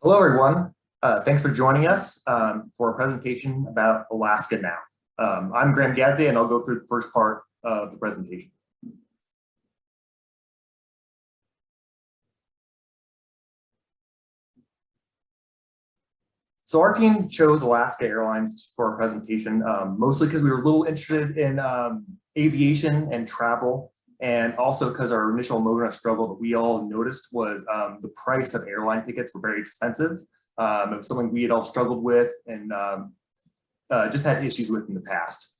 Hello, everyone. Thanks for joining us for a presentation about AlaskaNow. I'm Graham Gadze, and I'll go through the first part of the presentation. So our team chose Alaska Airlines for our presentation, mostly because we were a little interested in aviation and travel, and also because our initial emotional struggle that we all noticed was the price of airline tickets were very expensive. It was something we had all struggled with and just had issues with in the past.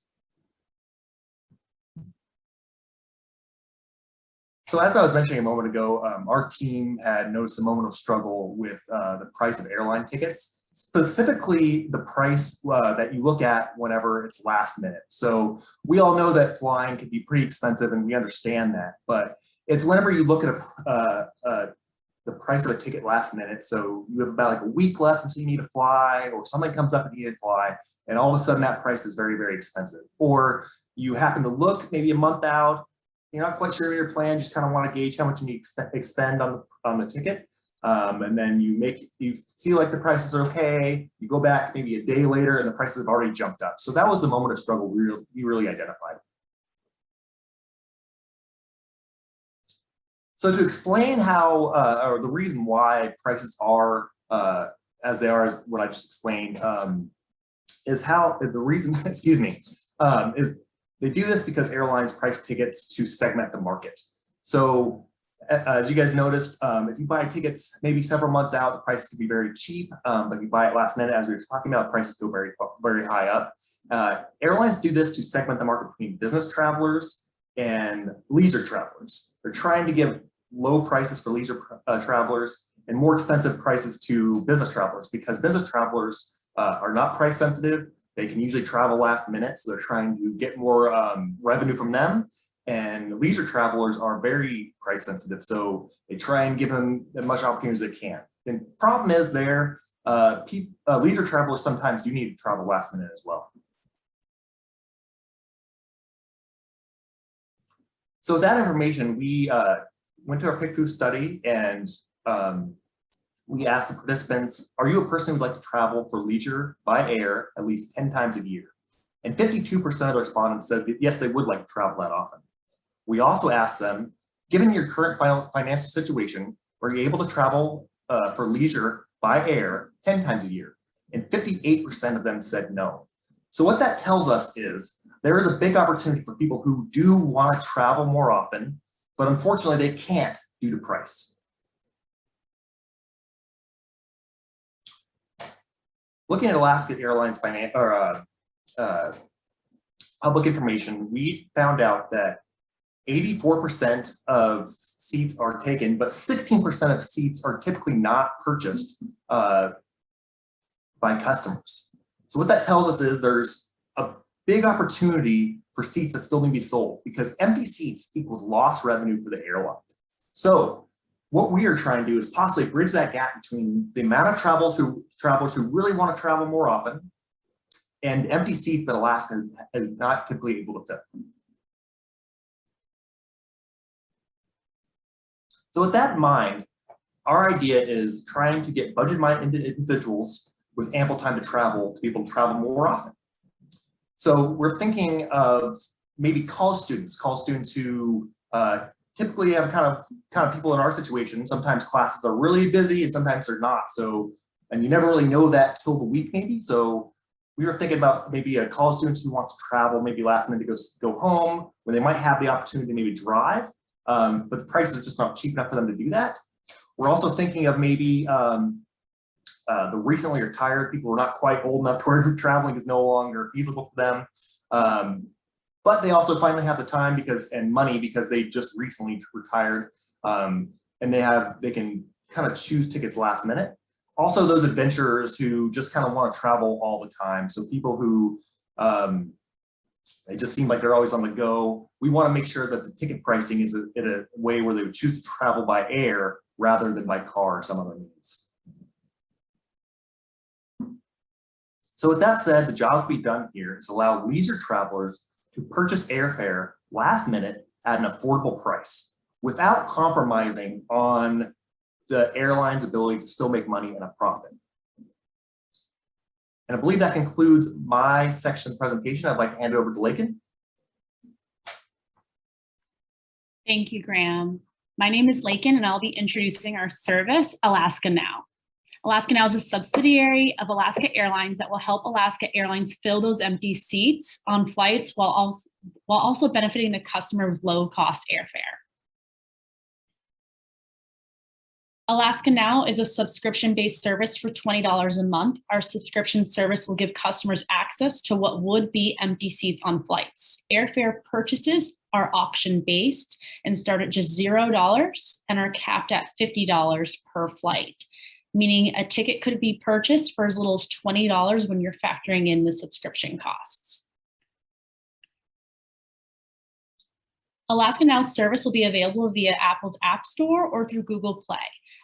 So as I was mentioning a moment ago, our team had noticed a moment of struggle with the price of airline tickets, specifically the price that you look at whenever it's last minute. So we all know that flying can be pretty expensive, and we understand that, but it's whenever you look at the price of a ticket last minute. So you have about like a week left until you need to fly, or something comes up and you need to fly, and all of a sudden that price is very, very expensive. Or you happen to look maybe a month out, you're not quite sure of your plan, just kind of want to gauge how much you need to expend on the ticket. And then you see like the prices are okay, you go back maybe a day later and the prices have already jumped up. So that was the moment of struggle we really identified. So to explain how, or the reason why prices are as they are, is what I just explained, is how the reason, excuse me, is they do this because airlines price tickets to segment the market. So as you guys noticed, if you buy tickets maybe several months out, the price can be very cheap, but if you buy it last minute, as we were talking about, prices go very, very high up. Airlines do this to segment the market between business travelers and leisure travelers. They're trying to give low prices for leisure travelers and more expensive prices to business travelers, because business travelers are not price sensitive. They can usually travel last minute, so they're trying to get more revenue from them. And leisure travelers are very price sensitive, so they try and give them as much opportunity as they can. The problem is leisure travelers sometimes do need to travel last minute as well. So with that information, we went to our pick-through study, and we asked the participants, are you a person who would like to travel for leisure by air at least 10 times a year? And 52% of the respondents said that yes, they would like to travel that often. We also asked them, given your current financial situation, are you able to travel for leisure by air 10 times a year? And 58% of them said no. So what that tells us is there is a big opportunity for people who do want to travel more often, but unfortunately they can't due to price. Looking at Alaska Airlines public information, we found out that 84% of seats are taken, but 16% of seats are typically not purchased by customers. So what that tells us is there's a big opportunity for seats that still need to be sold, because empty seats equals lost revenue for the airline. So what we are trying to do is possibly bridge that gap between the amount of travelers who really want to travel more often and empty seats that Alaska is not typically able to fill. So with that in mind, our idea is trying to get budget-minded individuals with ample time to travel to be able to travel more often. So we're thinking of maybe college students who typically have kind of people in our situation. Sometimes classes are really busy and sometimes they're not. So, and you never really know that till the week maybe. So we were thinking about maybe a college student who wants to travel maybe last minute to go home, where they might have the opportunity to maybe drive. But the price is just not cheap enough for them to do that. We're also thinking of maybe the recently retired people who are not quite old enough to where traveling is no longer feasible for them. But they also finally have the time and money because they just recently retired, and they can kind of choose tickets last minute. Also, those adventurers who just kind of want to travel all the time. So people who they just seem like they're always on the go. We want to make sure that the ticket pricing is in a way where they would choose to travel by air rather than by car or some other means. So with that said, the jobs to be done here is allow leisure travelers to purchase airfare last minute at an affordable price without compromising on the airline's ability to still make money and a profit. And I believe that concludes my section of the presentation. I'd like to hand it over to Lakin. Thank you, Graham. My name is Lakin, and I'll be introducing our service, AlaskaNow. AlaskaNow is a subsidiary of Alaska Airlines that will help Alaska Airlines fill those empty seats on flights while also benefiting the customer with low-cost airfare. AlaskaNow is a subscription-based service for $20 a month. Our subscription service will give customers access to what would be empty seats on flights. Airfare purchases are auction-based and start at just $0 and are capped at $50 per flight, meaning a ticket could be purchased for as little as $20 when you're factoring in the subscription costs. AlaskaNow's service will be available via Apple's App Store or through Google Play.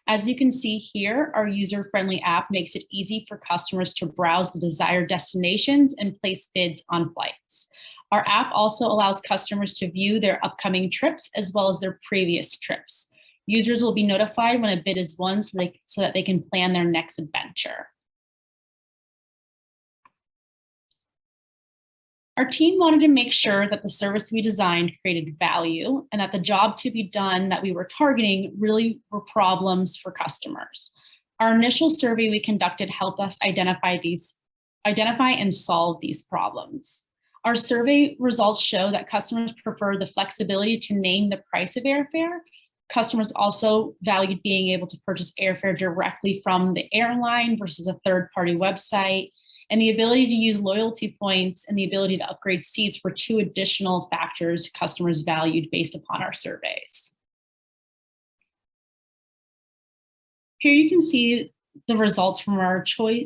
As you can see here, our user-friendly app makes it easy for customers to browse the desired destinations and place bids on flights. Our app also allows customers to view their upcoming trips as well as their previous trips. Users will be notified when a bid is won so that they can plan their next adventure. Our team wanted to make sure that the service we designed created value and that the job to be done that we were targeting really were problems for customers. Our initial survey we conducted helped us identify and solve these problems. Our survey results show that customers prefer the flexibility to name the price of airfare. Customers also valued being able to purchase airfare directly from the airline versus a third-party website, and the ability to use loyalty points and the ability to upgrade seats were two additional factors customers valued based upon our surveys. Here you can see the results from our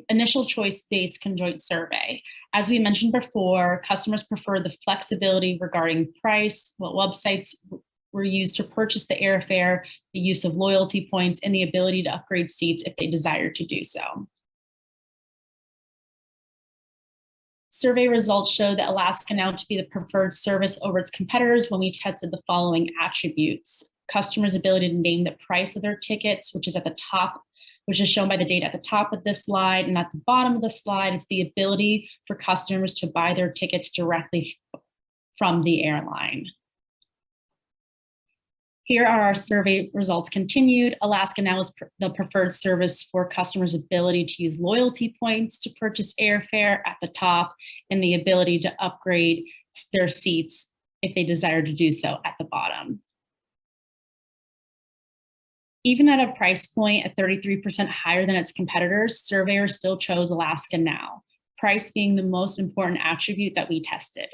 initial choice-based conjoint survey. As we mentioned before, customers prefer the flexibility regarding price, what websites were used to purchase the airfare, the use of loyalty points, and the ability to upgrade seats if they desire to do so. Survey results show that AlaskaNow to be the preferred service over its competitors when we tested the following attributes. Customers' ability to name the price of their tickets, which is at the top, which is shown by the data at the top of this slide, and at the bottom of the slide, it's the ability for customers to buy their tickets directly from the airline. Here are our survey results continued. AlaskaNow is the preferred service for customers' ability to use loyalty points to purchase airfare at the top, and the ability to upgrade their seats if they desire to do so at the bottom. Even at a price point at 33% higher than its competitors, surveyors still chose AlaskaNow, price being the most important attribute that we tested.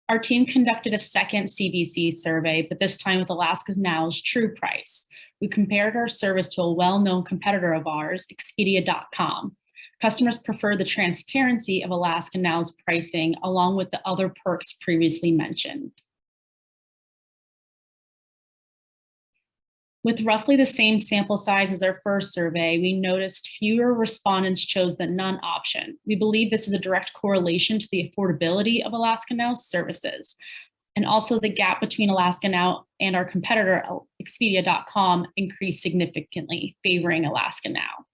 Our team conducted a second CBC survey, but this time with AlaskaNow's true price. We compared our service to a well-known competitor of ours, Expedia.com. Customers prefer the transparency of AlaskaNow's pricing along with the other perks previously mentioned. With roughly the same sample size as our first survey, we noticed fewer respondents chose the none option. We believe this is a direct correlation to the affordability of AlaskaNow's services. And also the gap between AlaskaNow and our competitor, Expedia.com, increased significantly, favoring AlaskaNow.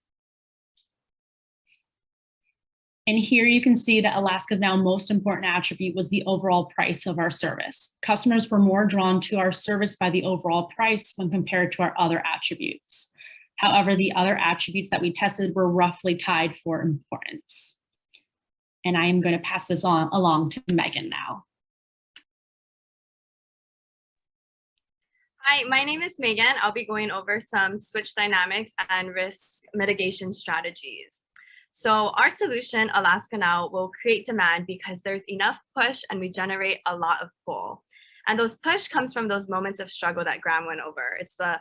And here you can see that AlaskaNow's most important attribute was the overall price of our service. Customers were more drawn to our service by the overall price when compared to our other attributes. However, the other attributes that we tested were roughly tied for importance. And I am going to pass this on along to Megan now. Hi, my name is Megan. I'll be going over some switch dynamics and risk mitigation strategies. So our solution, AlaskaNow, will create demand because there's enough push and we generate a lot of pull. And those push comes from those moments of struggle that Graham went over. It's the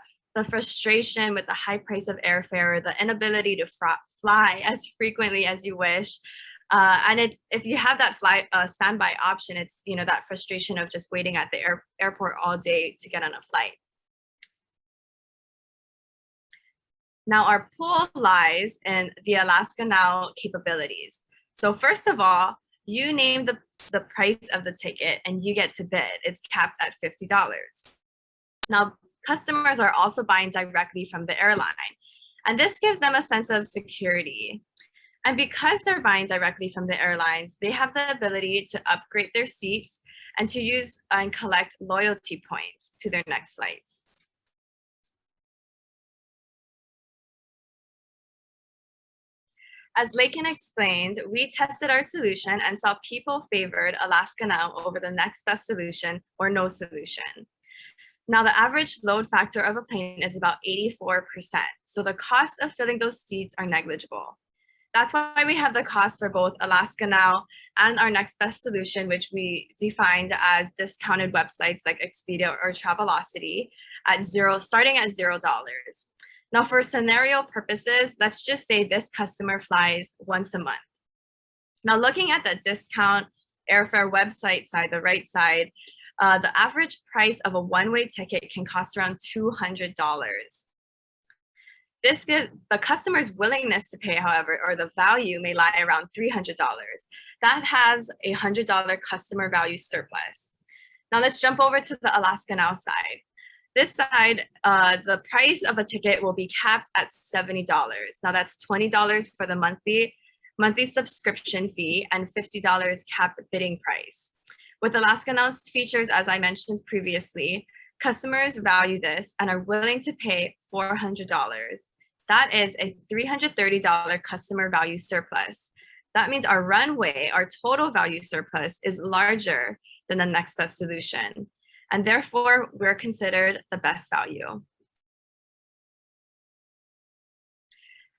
frustration with the high price of airfare, the inability to fly as frequently as you wish. And it's, if you have that standby option, it's that frustration of just waiting at the airport all day to get on a flight. Now, our pull lies in the AlaskaNow capabilities. So first of all, you name the price of the ticket and you get to bid. It's capped at $50. Now, customers are also buying directly from the airline, and this gives them a sense of security. And because they're buying directly from the airlines, they have the ability to upgrade their seats and to use and collect loyalty points to their next flights. As Lakin explained, we tested our solution and saw people favored AlaskaNow over the next best solution or no solution. Now, the average load factor of a plane is about 84%, so the cost of filling those seats are negligible. That's why we have the cost for both AlaskaNow and our next best solution, which we defined as discounted websites like Expedia or Travelocity starting at $0. Now, for scenario purposes, let's just say this customer flies once a month. Now, looking at the discount airfare website side, the right side, the average price of a one-way ticket can cost around $200. The customer's willingness to pay, however, or the value may lie around $300. That has a $100 customer value surplus. Now let's jump over to the AlaskaNow side. This side, the price of a ticket will be capped at $70. Now that's $20 for the monthly subscription fee and $50 capped bidding price. With AlaskaNow's features, as I mentioned previously, customers value this and are willing to pay $400. That is a $330 customer value surplus. That means our runway, our total value surplus, is larger than the next best solution, and therefore we're considered the best value.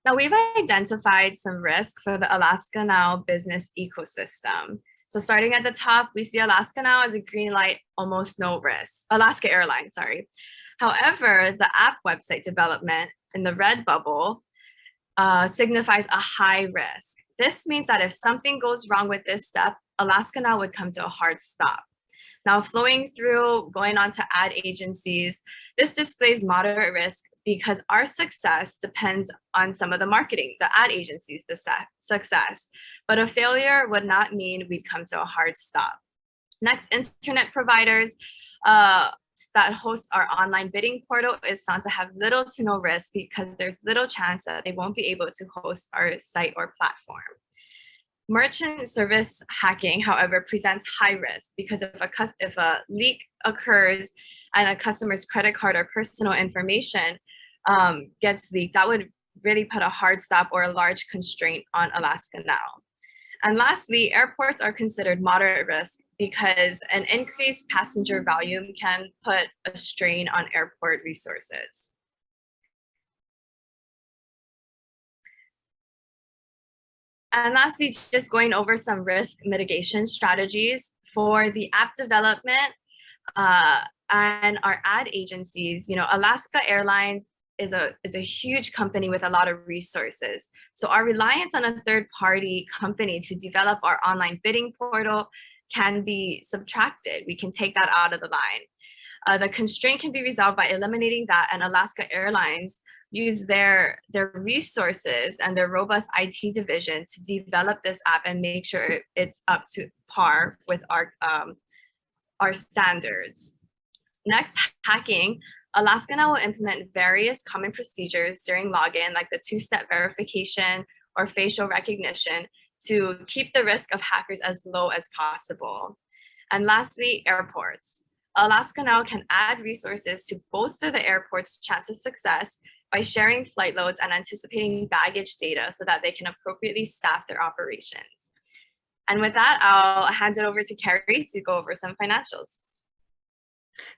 Now, we've identified some risk for the AlaskaNow business ecosystem. So starting at the top, we see AlaskaNow as a green light, almost no risk. Alaska Airlines, sorry. However, the app website development in the red bubble signifies a high risk. This means that if something goes wrong with this step, AlaskaNow would come to a hard stop. Now, flowing through, going on to ad agencies, this displays moderate risk because our success depends on some of the marketing, the ad agency's success. But a failure would not mean we'd come to a hard stop. Next, internet providers that host our online bidding portal is found to have little to no risk because there's little chance that they won't be able to host our site or platform. Merchant service hacking, however, presents high risk because if a leak occurs and a customer's credit card or personal information gets leaked, that would really put a hard stop or a large constraint on AlaskaNow. And lastly, airports are considered moderate risk because an increased passenger volume can put a strain on airport resources. And lastly, just going over some risk mitigation strategies for the app development and our ad agencies. You know, Alaska Airlines is a huge company with a lot of resources. So our reliance on a third-party company to develop our online bidding portal can be subtracted. We can take that out of the line. The constraint can be resolved by eliminating that, and Alaska Airlines use their resources and their robust IT division to develop this app and make sure it's up to par with our standards. Next, hacking. AlaskaNow will implement various common procedures during login, like the two-step verification or facial recognition, to keep the risk of hackers as low as possible. And lastly, airports. AlaskaNow can add resources to bolster the airport's chance of success by sharing flight loads and anticipating baggage data so that they can appropriately staff their operations. And with that, I'll hand it over to Carrie to go over some financials.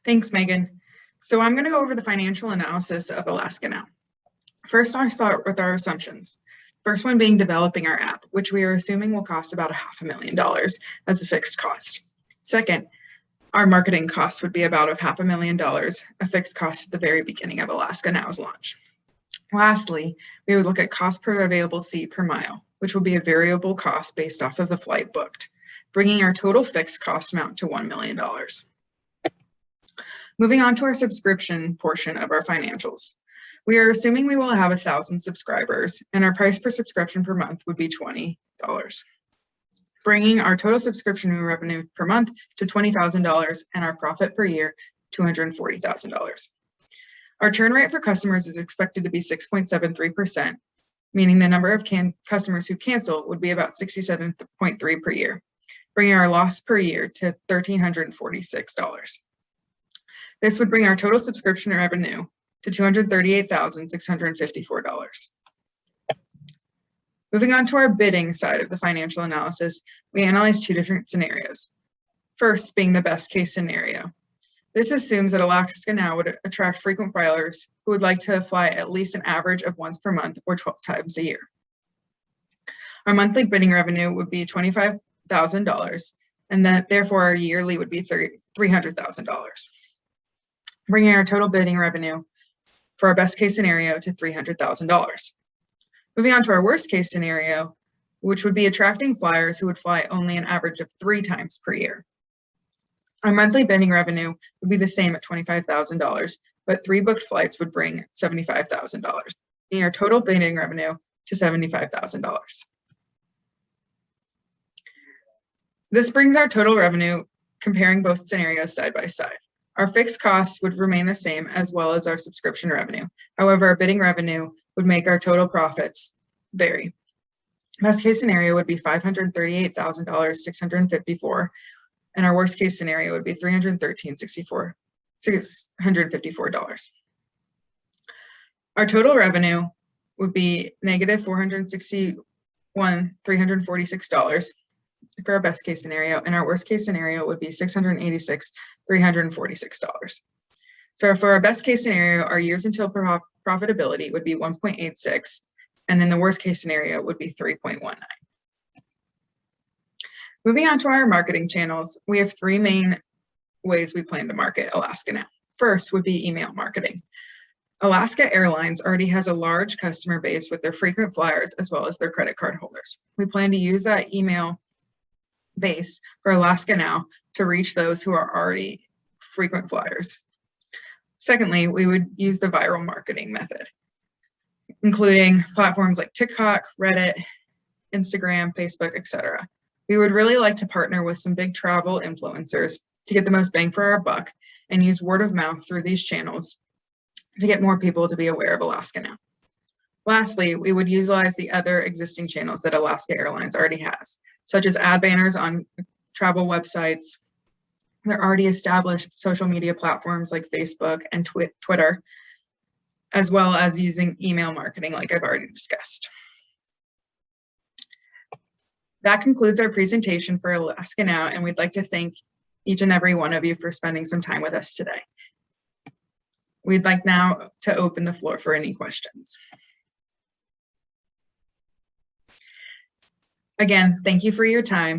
Thanks, Megan. So I'm going to go over the financial analysis of AlaskaNow. First, I'll start with our assumptions. First one being developing our app, which we are assuming will cost about $500,000 as a fixed cost. Second, our marketing costs would be about $500,000, a fixed cost at the very beginning of AlaskaNow's launch. Lastly, we would look at cost per available seat per mile, which will be a variable cost based off of the flight booked, bringing our total fixed cost amount to $1 million. Moving on to our subscription portion of our financials. We are assuming we will have 1,000 subscribers, and our price per subscription per month would be $20, bringing our total subscription revenue per month to $20,000 and our profit per year $240,000. Our churn rate for customers is expected to be 6.73%, meaning the number of customers who cancel would be about 67.3 per year, bringing our loss per year to $1,346. This would bring our total subscription revenue to $238,654. Moving on to our bidding side of the financial analysis, we analyzed two different scenarios. First being the best case scenario. This assumes that AlaskaNow would attract frequent flyers who would like to fly at least an average of once per month or 12 times a year. Our monthly bidding revenue would be $25,000, and that therefore our yearly would be $300,000, bringing our total bidding revenue for our best case scenario to $300,000. Moving on to our worst case scenario, which would be attracting flyers who would fly only an average of 3 times per year. Our monthly bidding revenue would be the same at $25,000, but 3 booked flights would bring $75,000, bringing our total bidding revenue to $75,000. This brings our total revenue comparing both scenarios side by side. Our fixed costs would remain the same as well as our subscription revenue. However, our bidding revenue would make our total profits vary. Best case scenario would be $538,654, and our worst case scenario would be $313,654. Our total revenue would be negative $461,346 for our best case scenario, and our worst case scenario would be $686,346. So for our best case scenario, our years until profitability would be 1.86, and in the worst case scenario would be 3.19. Moving on to our marketing channels, we have 3 main ways we plan to market AlaskaNow. First would be email marketing. Alaska Airlines already has a large customer base with their frequent flyers as well as their credit card holders. We plan to use that email base for AlaskaNow to reach those who are already frequent flyers. Secondly, we would use the viral marketing method, including platforms like TikTok, Reddit, Instagram, Facebook, etc. We would really like to partner with some big travel influencers to get the most bang for our buck and use word of mouth through these channels to get more people to be aware of AlaskaNow. Lastly, we would utilize the other existing channels that Alaska Airlines already has, such as ad banners on travel websites, their already established social media platforms like Facebook and Twitter, as well as using email marketing like I've already discussed. That concludes our presentation for AlaskaNow, and we'd like to thank each and every one of you for spending some time with us today. We'd like now to open the floor for any questions. Again, thank you for your time.